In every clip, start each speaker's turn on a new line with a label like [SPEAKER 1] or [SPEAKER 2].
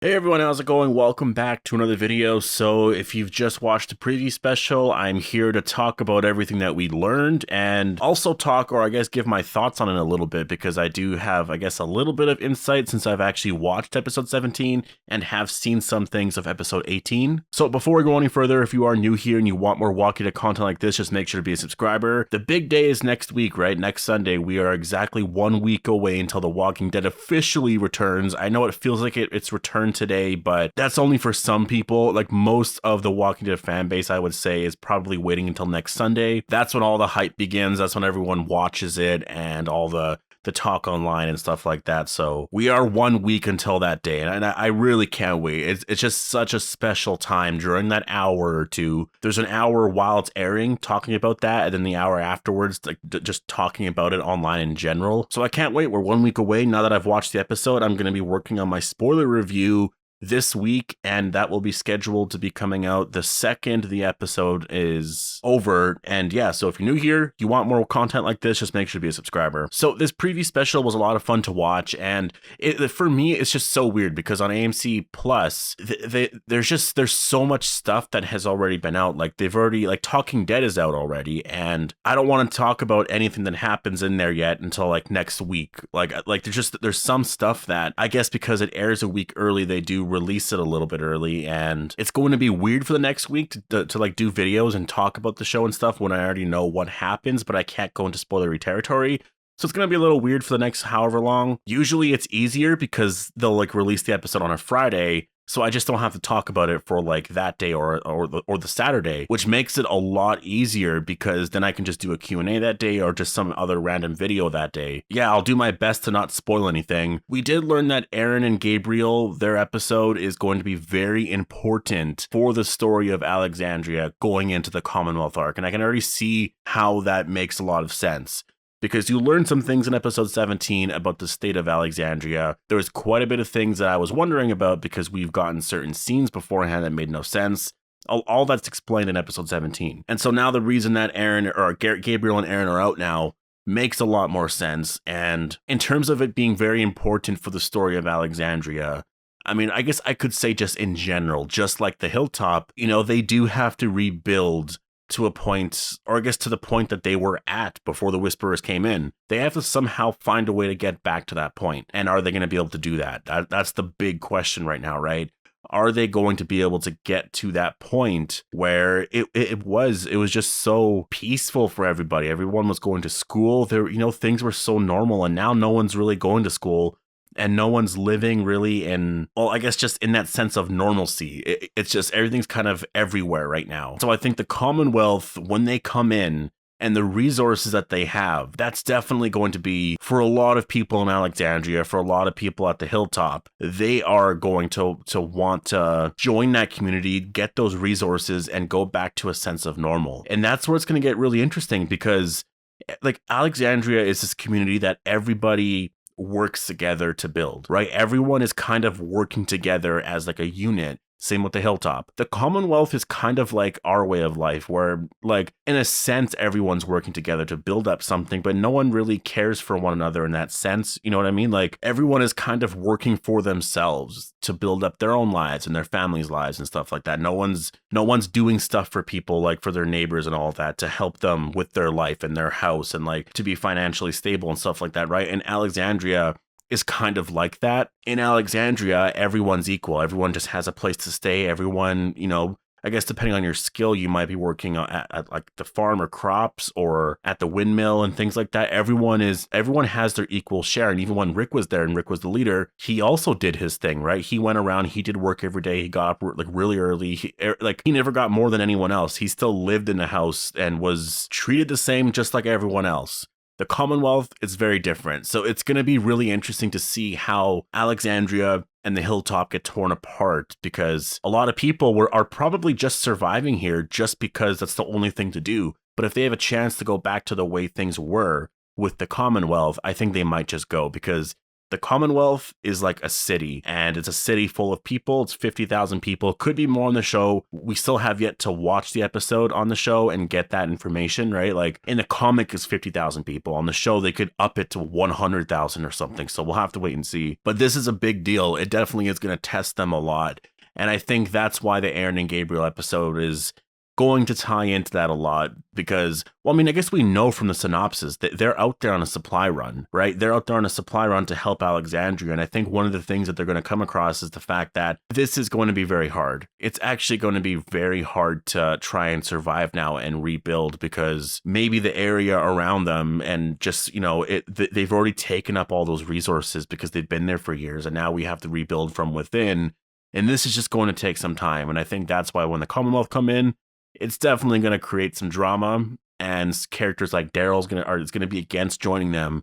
[SPEAKER 1] Hey everyone, how's it going? Welcome back to another video. So if you've just watched the preview special, I'm here to talk about everything that we learned and also talk, or I guess give my thoughts on it a little bit, because I do have, I guess, a little bit of insight since I've actually watched episode 17 and have seen some things of episode 18. So before we go any further, if you are new here and you want more Walking Dead content like this, just make sure to be a subscriber. The big day is next week, right? Next Sunday. We are exactly 1 week away until The Walking Dead officially returns. I know it feels like it's returned today, but that's only for some people. Like, most of the Walking Dead fan base, I would say, is probably waiting until next Sunday. That's when all the hype begins. That's when everyone watches it and all the talk online and stuff like that. So we are 1 week until that day, and I really can't wait. It's just such a special time during that hour or two. There's an hour while it's airing talking about that, and then the hour afterwards, like just talking about it online in general. So I can't wait. We're 1 week away. Now that I've watched the episode, I'm going to be working on my spoiler review this week, and that will be scheduled to be coming out the second the episode is over. And yeah, so if you're new here, you want more content like this, just make sure to be a subscriber. So this preview special was a lot of fun to watch, and for me, it's just so weird because on AMC Plus, there's so much stuff that has already been out. Like, they've already, like, Talking Dead is out already, and I don't want to talk about anything that happens in there yet until like next week. Like there's some stuff that, I guess because it airs a week early, they do release it a little bit early, and it's going to be weird for the next week to like do videos and talk about the show and stuff when I already know what happens, but I can't go into spoilery territory. So it's going to be a little weird for the next however long. Usually it's easier because they'll like release the episode on a Friday, so I just don't have to talk about it for like that day or the Saturday, which makes it a lot easier because then I can just do a Q&A that day or just some other random video that day. Yeah, I'll do my best to not spoil anything. We did learn that Aaron and Gabriel, their episode is going to be very important for the story of Alexandria going into the Commonwealth arc, and I can already see how that makes a lot of sense. Because you learned some things in episode 17 about the state of Alexandria. There was quite a bit of things that I was wondering about because we've gotten certain scenes beforehand that made no sense. All that's explained in episode 17. And so now the reason that Gabriel and Aaron are out now makes a lot more sense. And in terms of it being very important for the story of Alexandria, I mean, I guess I could say just in general, just like the Hilltop, they do have to rebuild to a point, or I guess to the point that they were at before the Whisperers came in. They have to somehow find a way to get back to that point. And are they going to be able to do that? That's the big question right now, right? Are they going to be able to get to that point where it was just so peaceful for everybody? Everyone was going to school. Things were so normal, and now no one's really going to school. And no one's living really in, well, I guess just in that sense of normalcy. It's just everything's kind of everywhere right now. So I think the Commonwealth, when they come in and the resources that they have, that's definitely going to be, for a lot of people in Alexandria, for a lot of people at the Hilltop, they are going to want to join that community, get those resources, and go back to a sense of normal. And that's where it's going to get really interesting because, like, Alexandria is this community that everybody works together to build, right? Everyone is kind of working together as like a unit. Same with the Hilltop. The Commonwealth is kind of like our way of life where, like, in a sense, everyone's working together to build up something, but no one really cares for one another in that sense. You know what I mean? Like, everyone is kind of working for themselves to build up their own lives and their families' lives and stuff like that. No one's doing stuff for people, like for their neighbors and all that, to help them with their life and their house and like to be financially stable and stuff like that, right? And Alexandria is kind of like that. In Alexandria, everyone's equal. Everyone just has a place to stay. Everyone, I guess depending on your skill, you might be working at like the farm or crops or at the windmill and things like that. Everyone has their equal share. And even when Rick was there and Rick was the leader, he also did his thing, right? He went around, he did work every day. He got up like really early. He never got more than anyone else. He still lived in the house and was treated the same, just like everyone else. The Commonwealth is very different. So it's going to be really interesting to see how Alexandria and the Hilltop get torn apart, because a lot of people are probably just surviving here just because that's the only thing to do. But if they have a chance to go back to the way things were with the Commonwealth, I think they might just go, because The Commonwealth is like a city, and it's a city full of people. It's 50,000 people. Could be more on the show. We still have yet to watch the episode on the show and get that information, right? Like in the comic is 50,000 people. On the show, they could up it to 100,000 or something. So we'll have to wait and see. But this is a big deal. It definitely is going to test them a lot. And I think that's why the Aaron and Gabriel episode is going to tie into that a lot because, well, I mean, I guess we know from the synopsis that they're out there on a supply run, right? They're out there on a supply run to help Alexandria. And I think one of the things that they're going to come across is the fact that this is going to be very hard. It's actually going to be very hard to try and survive now and rebuild because maybe the area around them and just, you know, they've already taken up all those resources because they've been there for years. And now we have to rebuild from within. And this is just going to take some time. And I think that's why when the Commonwealth come in, it's definitely going to create some drama, and characters like Daryl's going to be against joining them.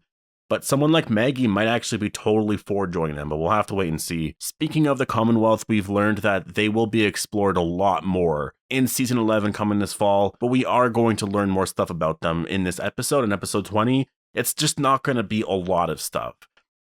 [SPEAKER 1] But someone like Maggie might actually be totally for joining them, but we'll have to wait and see. Speaking of the Commonwealth, we've learned that they will be explored a lot more in season 11 coming this fall, but we are going to learn more stuff about them in this episode, in episode 20. It's just not going to be a lot of stuff.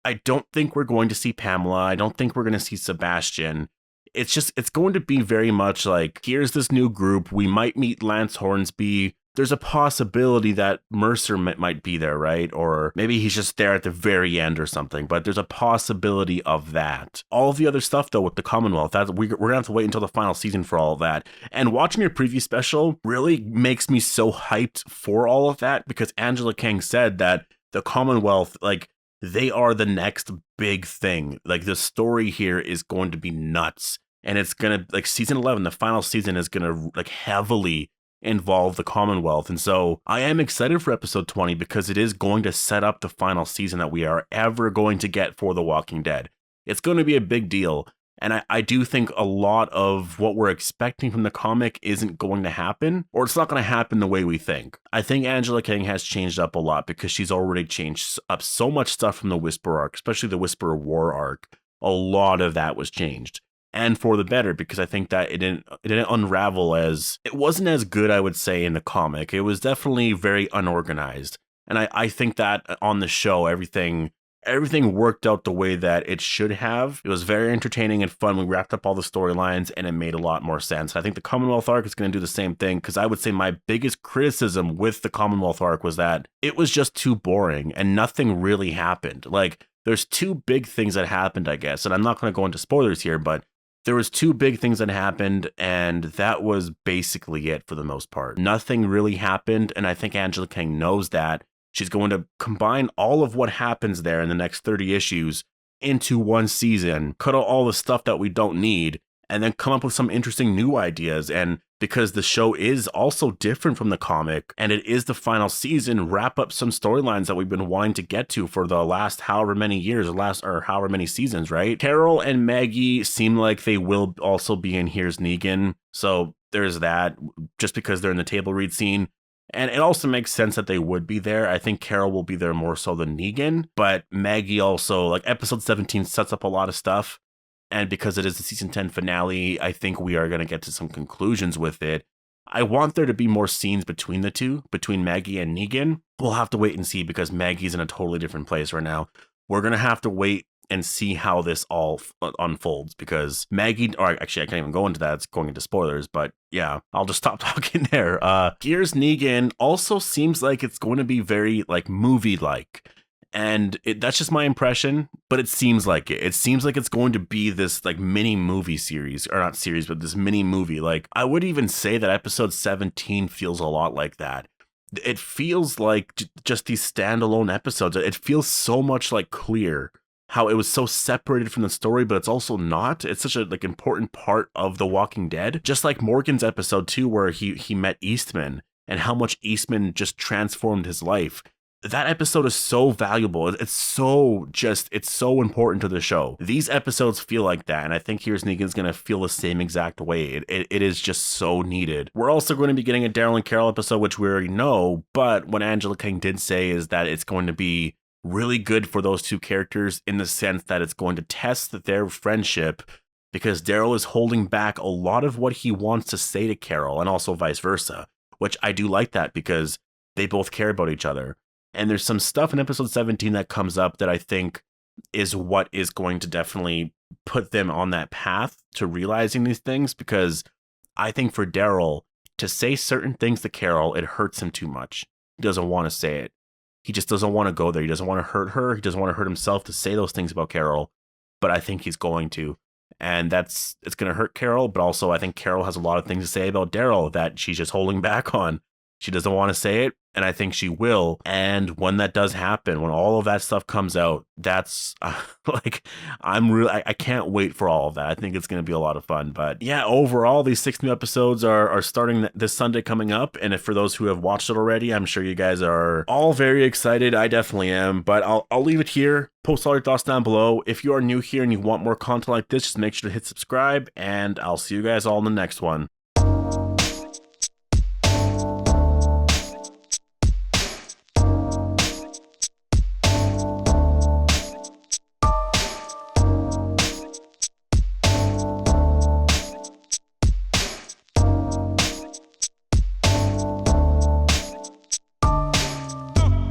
[SPEAKER 1] I don't think we're going to see Pamela. I don't think we're going to see Sebastian. It's going to be very much like, here's this new group. We might meet Lance Hornsby. There's a possibility that Mercer might be there, right? Or maybe he's just there at the very end or something, but there's a possibility of that. All of the other stuff, though, with the Commonwealth, we're going to have to wait until the final season for all of that. And watching your preview special really makes me so hyped for all of that because Angela Kang said that the Commonwealth, like, they are the next big thing. Like, the story here is going to be nuts. And it's going to, like, season 11, the final season is going to, like, heavily involve the Commonwealth. And so I am excited for episode 20 because it is going to set up the final season that we are ever going to get for The Walking Dead. It's going to be a big deal. And I do think a lot of what we're expecting from the comic isn't going to happen, or it's not going to happen the way we think. I think Angela Kang has changed up a lot because she's already changed up so much stuff from the Whisperer arc, especially the Whisperer War arc. A lot of that was changed. And for the better, because I think that it didn't unravel it wasn't as good, I would say, in the comic. It was definitely very unorganized. And I think that on the show, everything worked out the way that it should have. It was very entertaining and fun. We wrapped up all the storylines and it made a lot more sense. I think the Commonwealth arc is going to do the same thing because I would say my biggest criticism with the Commonwealth arc was that it was just too boring and nothing really happened. Like, there's two big things that happened, I guess, and I'm not going to go into spoilers here, but there was two big things that happened, and that was basically it for the most part. Nothing really happened, and I think Angela Kang knows that. She's going to combine all of what happens there in the next 30 issues into one season, cut out all the stuff that we don't need, and then come up with some interesting new ideas. And because the show is also different from the comic, and it is the final season, wrap up some storylines that we've been wanting to get to for the last however many years, or however many seasons, right? Carol and Maggie seem like they will also be in Here's Negan. So there's that, just because they're in the table read scene. And it also makes sense that they would be there. I think Carol will be there more so than Negan, but Maggie also, like, episode 17 sets up a lot of stuff. And because it is the season 10 finale, I think we are going to get to some conclusions with it. I want there to be more scenes between the two, between Maggie and Negan. We'll have to wait and see because Maggie's in a totally different place right now. We're going to have to wait and see how this all unfolds because Maggie, or actually I can't even go into that, it's going into spoilers, but yeah, I'll just stop talking there. Here's Negan also seems like it's going to be very, like, movie-like, and that's just my impression, but it seems like it. It seems like it's going to be this, like, mini movie series, or not series, but this mini movie. Like, I would even say that episode 17 feels a lot like that. It feels like just these standalone episodes. It feels so much like Clear, how it was so separated from the story, but it's also not. It's such a, like, important part of The Walking Dead. Just like Morgan's episode 2, where he met Eastman and how much Eastman just transformed his life. That episode is so valuable. It's so important to the show. These episodes feel like that, and I think Here's Negan's going to feel the same exact way. It is just so needed. We're also going to be getting a Daryl and Carol episode, which we already know, but what Angela Kang did say is that it's going to be really good for those two characters in the sense that it's going to test their friendship because Daryl is holding back a lot of what he wants to say to Carol, and also vice versa, which I do like that because they both care about each other. And there's some stuff in episode 17 that comes up that I think is what is going to definitely put them on that path to realizing these things, because I think for Daryl to say certain things to Carol, it hurts him too much. He doesn't want to say it. He just doesn't want to go there. He doesn't want to hurt her. He doesn't want to hurt himself to say those things about Carol, but I think he's going to. And it's going to hurt Carol, but also I think Carol has a lot of things to say about Daryl that she's just holding back on. She doesn't want to say it, and I think she will. And when that does happen, when all of that stuff comes out, that's like, I can't wait for all of that. I think it's going to be a lot of fun. But yeah, overall, these 6 new episodes are starting this Sunday coming up. And if for those who have watched it already, I'm sure you guys are all very excited. I definitely am. But I'll leave it here. Post all your thoughts down below. If you are new here and you want more content like this, just make sure to hit subscribe. And I'll see you guys all in the next one.